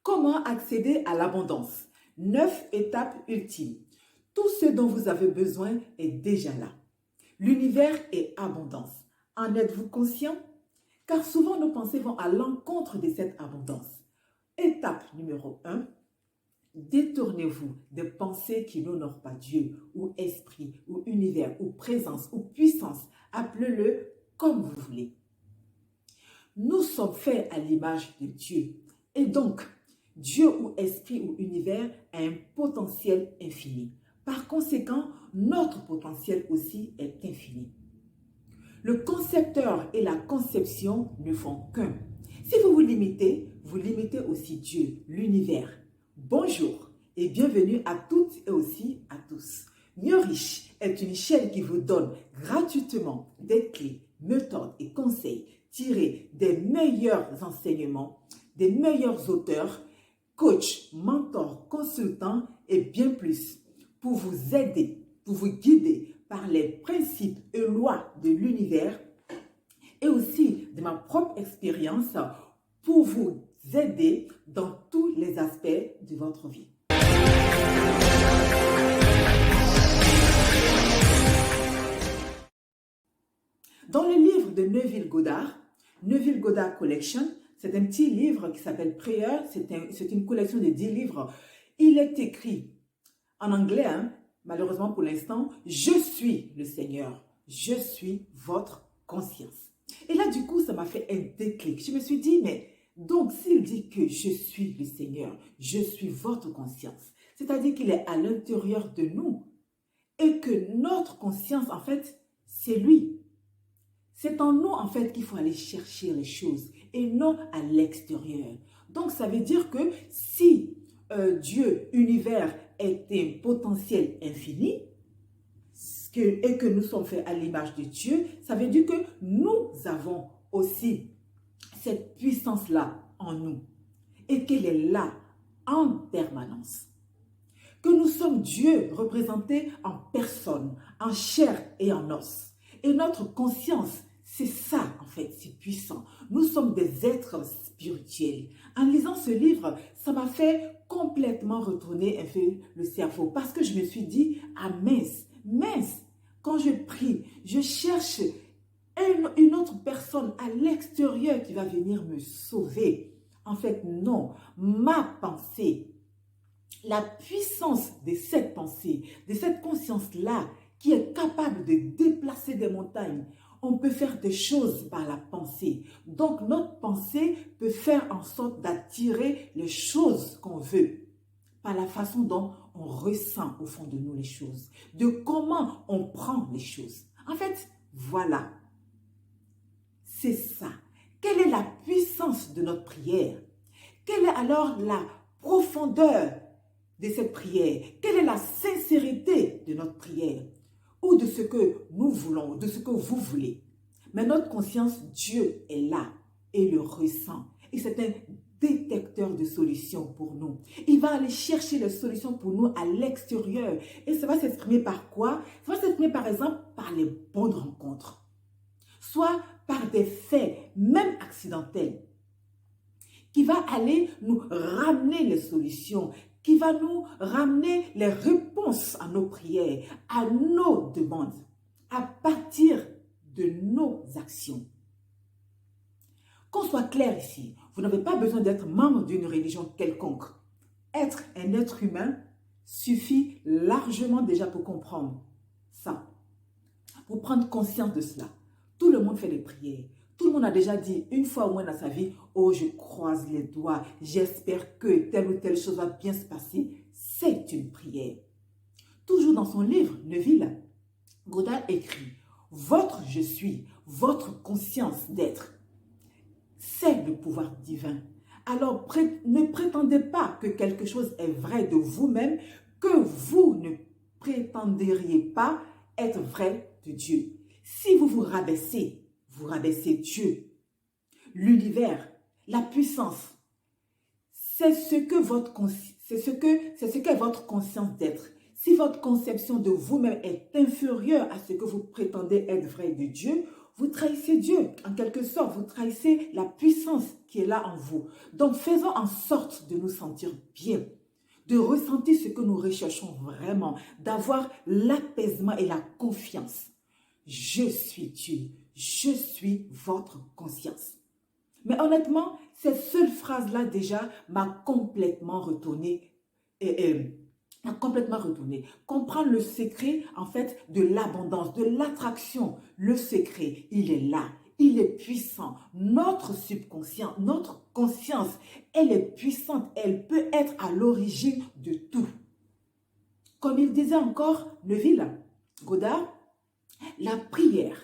Comment accéder à l'abondance? 9 étapes ultimes. Tout ce dont vous avez besoin est déjà là. L'univers est abondance. En êtes-vous conscient? Car souvent nos pensées vont à l'encontre de cette abondance. Étape numéro 1. Détournez-vous des pensées qui n'honorent pas Dieu, ou esprit, ou univers, ou présence, ou puissance. Appelez-le comme vous voulez. Nous sommes faits à l'image de Dieu. Et donc, Dieu ou esprit ou univers a un potentiel infini. Par conséquent, notre potentiel aussi est infini. Le concepteur et la conception ne font qu'un. Si vous vous limitez aussi Dieu, l'univers. Bonjour et bienvenue à toutes et aussi à tous. Mieux Riche est une chaîne qui vous donne gratuitement des clés, méthodes et conseils tirés des meilleurs enseignements, des meilleurs auteurs, coachs, mentors, consultants et bien plus pour vous aider, pour vous guider par les principes et lois de l'univers et aussi de ma propre expérience pour vous aider dans tous les aspects de votre vie. Dans le livre de Neville Goddard Collection, c'est un petit livre qui s'appelle Prayer, c'est une collection de 10 livres. Il est écrit en anglais, malheureusement pour l'instant, je suis le Seigneur, je suis votre conscience. Et là, du coup, ça m'a fait un déclic. Je me suis dit, mais donc, s'il dit que je suis le Seigneur, je suis votre conscience, c'est-à-dire qu'il est à l'intérieur de nous et que notre conscience, en fait, c'est lui. C'est en nous, en fait, qu'il faut aller chercher les choses et non à l'extérieur. Donc, ça veut dire que si Dieu, univers, est un potentiel infini et que nous sommes faits à l'image de Dieu, ça veut dire que nous avons aussi cette puissance-là en nous et qu'elle est là en permanence. Que nous sommes Dieu représenté en personne, en chair et en os. Et notre conscience, c'est ça en fait, c'est puissant. Nous sommes des êtres spirituels. En lisant ce livre, ça m'a fait complètement retourner un peu le cerveau parce que je me suis dit, ah mince, quand je prie, je cherche une autre personne à l'extérieur qui va venir me sauver. En fait, non, ma pensée, la puissance de cette pensée, de cette conscience-là, qui est capable de déplacer des montagnes. On peut faire des choses par la pensée. Donc, notre pensée peut faire en sorte d'attirer les choses qu'on veut. Par la façon dont on ressent au fond de nous les choses. De comment on prend les choses. En fait, voilà. C'est ça. Quelle est la puissance de notre prière? Quelle est alors la profondeur de cette prière? Quelle est la sincérité de notre prière? Ou de ce que nous voulons, de ce que vous voulez. Mais notre conscience, Dieu est là et le ressent. Et c'est un détecteur de solutions pour nous. Il va aller chercher les solutions pour nous à l'extérieur. Et ça va s'exprimer par quoi? Ça va s'exprimer par exemple par les bonnes rencontres. Soit par des faits, même accidentels, qui va aller nous ramener les solutions, qui va nous ramener les réponses à nos prières, à nos demandes, à partir de nos actions. Qu'on soit clair ici, vous n'avez pas besoin d'être membre d'une religion quelconque. Être un être humain suffit largement déjà pour comprendre ça, pour prendre conscience de cela. Tout le monde fait des prières. Tout le monde a déjà dit une fois au moins dans sa vie, oh, je croise les doigts, j'espère que telle ou telle chose va bien se passer. C'est une prière. Toujours dans son livre, Neville Goddard écrit, votre je suis, votre conscience d'être, c'est le pouvoir divin. Alors, ne prétendez pas que quelque chose est vrai de vous-même, que vous ne prétendriez pas être vrai de Dieu. Si vous vous rabaissez Dieu, l'univers, la puissance. C'est ce qu'est votre conscience d'être. Si votre conception de vous-même est inférieure à ce que vous prétendez être vrai de Dieu, Vous trahissez Dieu, en quelque sorte, vous trahissez la puissance qui est là en vous. Donc, faisons en sorte de nous sentir bien, de ressentir ce que nous recherchons vraiment, d'avoir l'apaisement et la confiance. Je suis Dieu, je suis votre conscience. Mais honnêtement, cette seule phrase-là déjà m'a complètement retourné. M'a complètement retourné. Comprendre le secret, en fait, de l'abondance, de l'attraction. Le secret, il est là. Il est puissant. Notre subconscient, notre conscience, elle est puissante. Elle peut être à l'origine de tout. Comme il disait encore Neville Goddard, la prière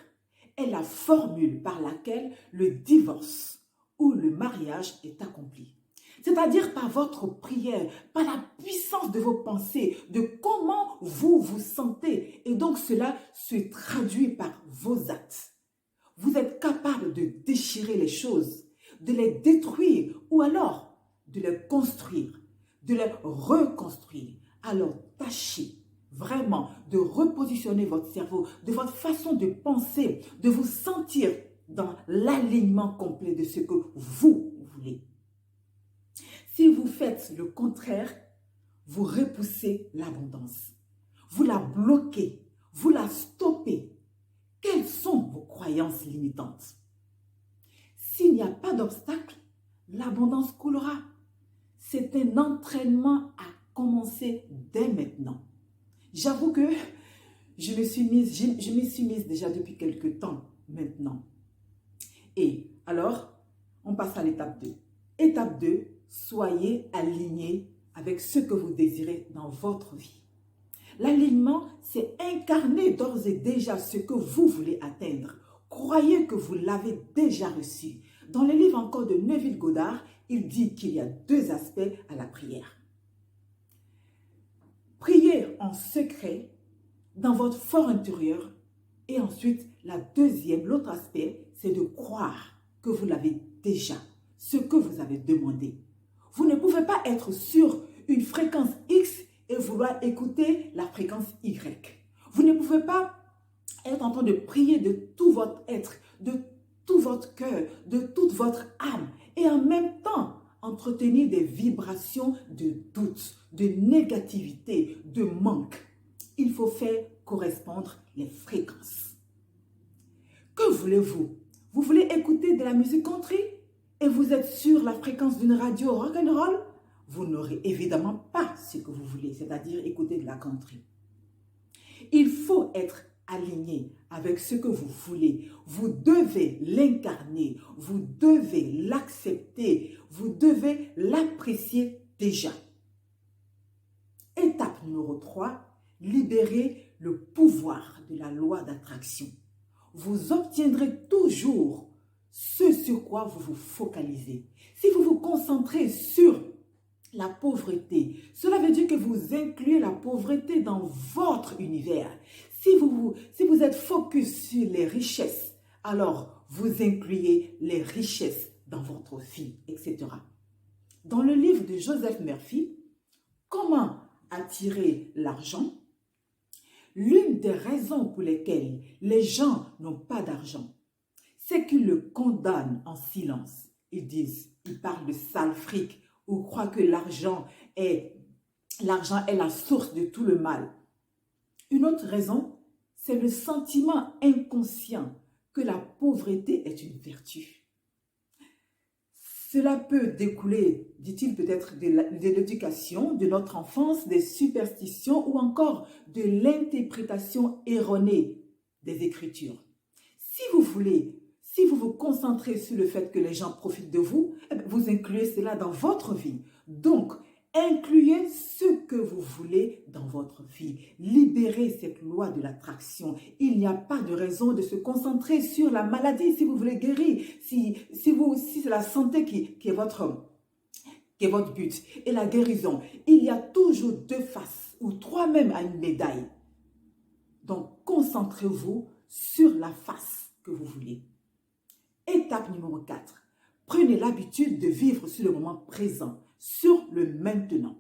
est la formule par laquelle le divorce ou le mariage est accompli. C'est-à-dire par votre prière, par la puissance de vos pensées, de comment vous vous sentez. Et donc cela se traduit par vos actes. Vous êtes capable de déchirer les choses, de les détruire ou alors de les construire, de les reconstruire. Alors tâchez vraiment de repositionner votre cerveau, de votre façon de penser, de vous sentir dans l'alignement complet de ce que vous voulez. Si vous faites le contraire, vous repoussez l'abondance. Vous la bloquez, vous la stoppez. Quelles sont vos croyances limitantes? S'il n'y a pas d'obstacle, l'abondance coulera. C'est un entraînement à commencer dès maintenant. J'avoue que je m'y suis mise déjà depuis quelques temps maintenant. Et alors, on passe à l'étape 2. Étape 2, soyez alignés avec ce que vous désirez dans votre vie. L'alignement, c'est incarner d'ores et déjà ce que vous voulez atteindre. Croyez que vous l'avez déjà reçu. Dans le livre encore de Neville Goddard, il dit qu'il y a 2 aspects à la prière. Priez en secret dans votre fort intérieur. Et ensuite, l'autre aspect, c'est de croire que vous l'avez déjà, ce que vous avez demandé. Vous ne pouvez pas être sur une fréquence X et vouloir écouter la fréquence Y. Vous ne pouvez pas être en train de prier de tout votre être, de tout votre cœur, de toute votre âme et en même temps entretenir des vibrations de doute, de négativité, de manque. Il faut faire correspondre les fréquences. Que voulez-vous? Vous voulez écouter de la musique country et vous êtes sur la fréquence d'une radio rock'n'roll? Vous n'aurez évidemment pas ce que vous voulez, c'est-à-dire écouter de la country. Il faut être aligné avec ce que vous voulez. Vous devez l'incarner, vous devez l'accepter, vous devez l'apprécier déjà. Étape numéro 3, libérez le pouvoir de la loi d'attraction. Vous obtiendrez toujours ce sur quoi vous vous focalisez. Si vous vous concentrez sur la pauvreté, cela veut dire que vous incluez la pauvreté dans votre univers. Si vous êtes focus sur les richesses, alors vous incluez les richesses dans votre vie, etc. Dans le livre de Joseph Murphy, Comment attirer l'argent? L'une des raisons pour lesquelles les gens n'ont pas d'argent, c'est qu'ils le condamnent en silence. Ils parlent de sale fric ou croient que l'argent est la source de tout le mal. Une autre raison, c'est le sentiment inconscient que la pauvreté est une vertu. Cela peut découler, dit-il, peut-être de l'éducation, de notre enfance, des superstitions ou encore de l'interprétation erronée des Écritures. Si vous vous concentrez sur le fait que les gens profitent de vous, vous incluez cela dans votre vie. Donc, incluez ce que vous voulez dans votre vie. Libérez cette loi de l'attraction. Il n'y a pas de raison de se concentrer sur la maladie si vous voulez guérir. Si c'est la santé qui est votre but et la guérison. Il y a toujours 2 faces ou 3 même à une médaille. Donc, concentrez-vous sur la face que vous voulez. Étape numéro 4. Prenez l'habitude de vivre sur le moment présent, sur le maintenant.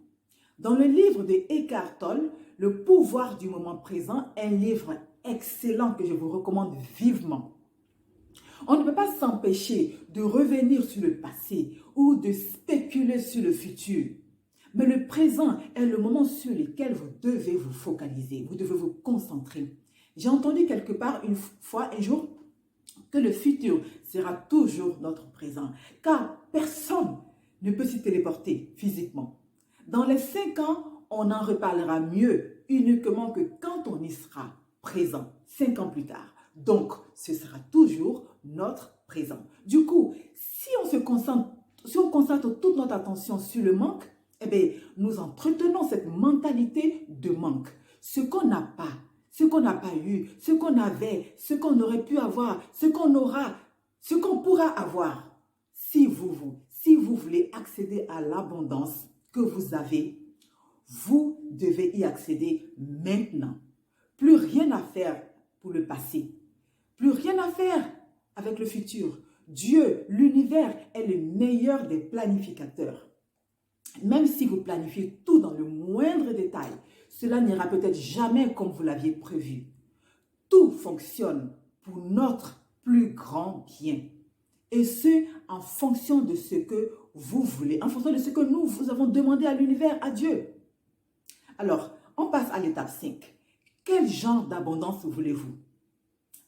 Dans le livre de Eckhart Tolle, Le pouvoir du moment présent, un livre excellent que je vous recommande vivement. On ne peut pas s'empêcher de revenir sur le passé ou de spéculer sur le futur. Mais le présent est le moment sur lequel vous devez vous focaliser, vous devez vous concentrer. J'ai entendu quelque part une fois, un jour, que le futur sera toujours notre présent, car personne ne peut s'y téléporter physiquement. Dans les 5 ans, on en reparlera mieux uniquement que quand on y sera présent, 5 ans plus tard. Donc, ce sera toujours notre présent. Du coup, si on concentre toute notre attention sur le manque, eh bien, nous entretenons cette mentalité de manque. Ce qu'on n'a pas, ce qu'on n'a pas eu, ce qu'on avait, ce qu'on aurait pu avoir, ce qu'on aura, ce qu'on pourra avoir. Si vous voulez accéder à l'abondance que vous avez, vous devez y accéder maintenant. Plus rien à faire pour le passé. Plus rien à faire avec le futur. Dieu, l'univers, est le meilleur des planificateurs. Même si vous planifiez tout dans le moindre détail, cela n'ira peut-être jamais comme vous l'aviez prévu. Tout fonctionne pour notre plus grand bien. Et ce, en fonction de ce que vous voulez, en fonction de ce que nous vous avons demandé à l'univers, à Dieu. Alors, on passe à l'étape 5. Quel genre d'abondance voulez-vous?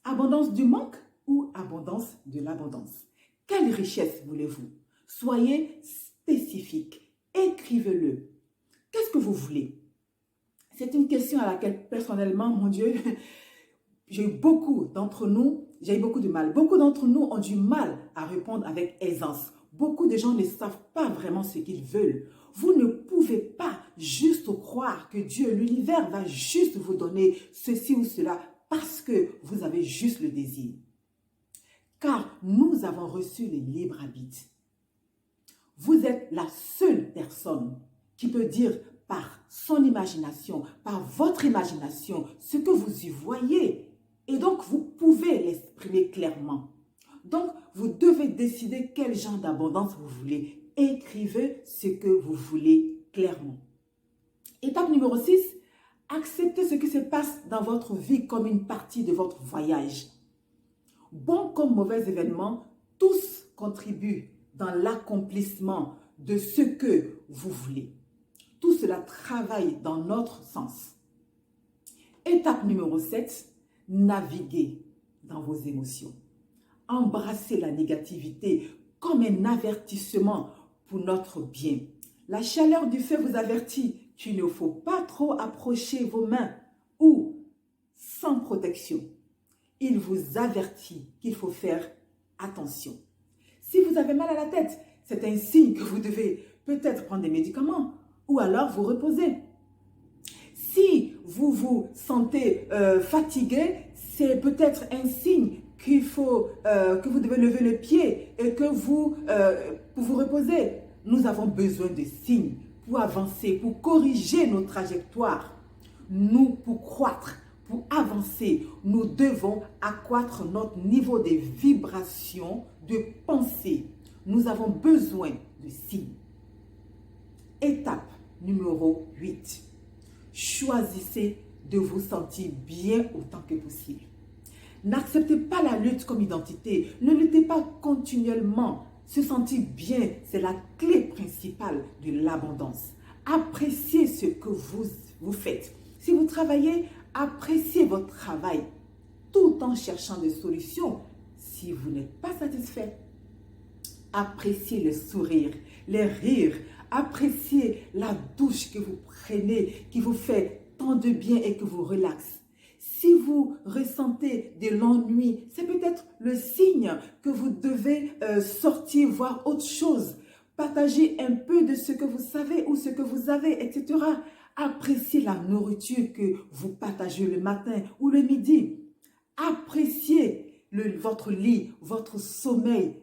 Abondance du manque ou abondance de l'abondance? Quelle richesse voulez-vous? Soyez spécifique. Écrivez-le. Qu'est-ce que vous voulez? C'est une question à laquelle, personnellement, mon Dieu, j'ai eu beaucoup de mal. Beaucoup d'entre nous ont du mal à répondre avec aisance. Beaucoup de gens ne savent pas vraiment ce qu'ils veulent. Vous ne pouvez pas juste croire que Dieu, l'univers, va juste vous donner ceci ou cela parce que vous avez juste le désir. Car nous avons reçu le libre arbitre. Vous êtes la seule personne qui peut dire par son imagination, par votre imagination, ce que vous y voyez. Et donc, vous pouvez l'exprimer clairement. Donc, vous devez décider quel genre d'abondance vous voulez. Écrivez ce que vous voulez clairement. Étape numéro 6, acceptez ce qui se passe dans votre vie comme une partie de votre voyage. Bon comme mauvais événements, tous contribuent dans l'accomplissement de ce que vous voulez. Tout cela travaille dans notre sens. Étape numéro 7, naviguez dans vos émotions. Embrassez la négativité comme un avertissement pour notre bien. La chaleur du feu vous avertit qu'il ne faut pas trop approcher vos mains ou sans protection. Il vous avertit qu'il faut faire attention. Si vous avez mal à la tête, c'est un signe que vous devez peut-être prendre des médicaments ou alors vous reposer. Si vous vous sentez fatigué, c'est peut-être un signe qu'il faut que vous devez lever le pied et que pour vous reposer. Nous avons besoin de signes pour avancer, pour corriger nos trajectoires. Nous, pour croître, pour avancer, nous devons accroître notre niveau de vibration, de pensée. Nous avons besoin de signes. Étape numéro 8. Choisissez de vous sentir bien autant que possible. N'acceptez pas la lutte comme identité. Ne luttez pas continuellement. Se sentir bien, c'est la clé principale de l'abondance. Appréciez ce que vous faites. Si vous travaillez, appréciez votre travail tout en cherchant des solutions. Si vous n'êtes pas satisfait, appréciez le sourire, les rires. Appréciez la douche que vous prenez, qui vous fait tant de bien et que vous relaxe. Si vous ressentez de l'ennui, c'est peut-être le signe que vous devez sortir, voir autre chose. Partager un peu de ce que vous savez ou ce que vous avez, etc. Appréciez la nourriture que vous partagez le matin ou le midi. Appréciez votre lit, votre sommeil.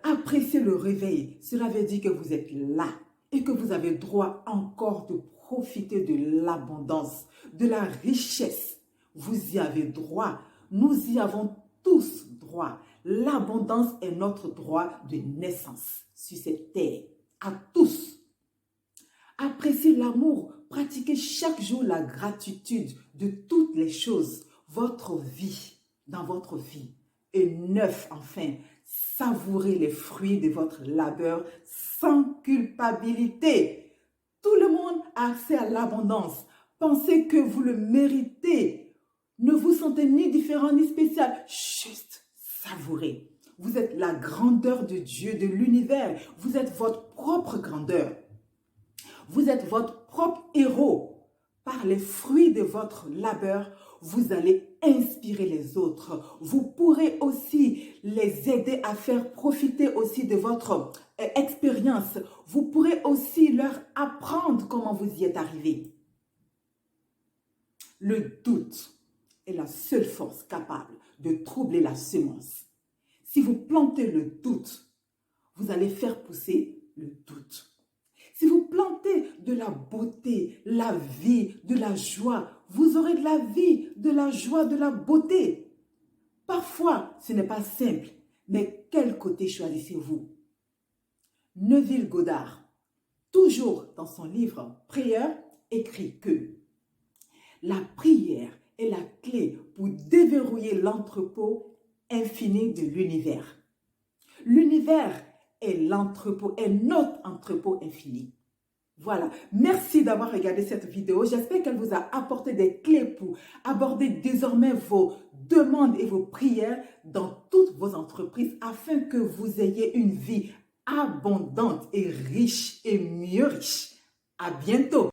Appréciez le réveil. Cela veut dire que vous êtes là et que vous avez droit encore de profiter de l'abondance, de la richesse. Vous y avez droit. Nous y avons tous droit. L'abondance est notre droit de naissance sur cette terre. À tous. Appréciez l'amour. Pratiquez chaque jour la gratitude de toutes les choses. Votre vie, dans votre vie. Et 9, enfin, savourez les fruits de votre labeur sans culpabilité. Tout le monde a accès à l'abondance. Pensez que vous le méritez. Ne vous sentez ni différent ni spécial. Juste savourez. Vous êtes la grandeur de Dieu, de l'univers. Vous êtes votre propre grandeur. Vous êtes votre propre héros. Par les fruits de votre labeur, vous allez inspirer les autres. Vous pourrez aussi les aider à faire profiter aussi de votre expérience. Vous pourrez aussi leur apprendre comment vous y êtes arrivé. Le doute est la seule force capable de troubler la semence. Si vous plantez le doute, vous allez faire pousser le doute. Si vous plantez de la beauté, la vie, de la joie, vous aurez de la vie, de la joie, de la beauté. Parfois, ce n'est pas simple, mais quel côté choisissez-vous? Neville Goddard, toujours dans son livre Prière, écrit que la prière est la clé pour déverrouiller l'entrepôt infini de l'univers. L'univers est l'entrepôt, est notre entrepôt infini. Voilà, merci d'avoir regardé cette vidéo. J'espère qu'elle vous a apporté des clés pour aborder désormais vos demandes et vos prières dans toutes vos entreprises afin que vous ayez une vie abondante et riche et mieux riche. À bientôt!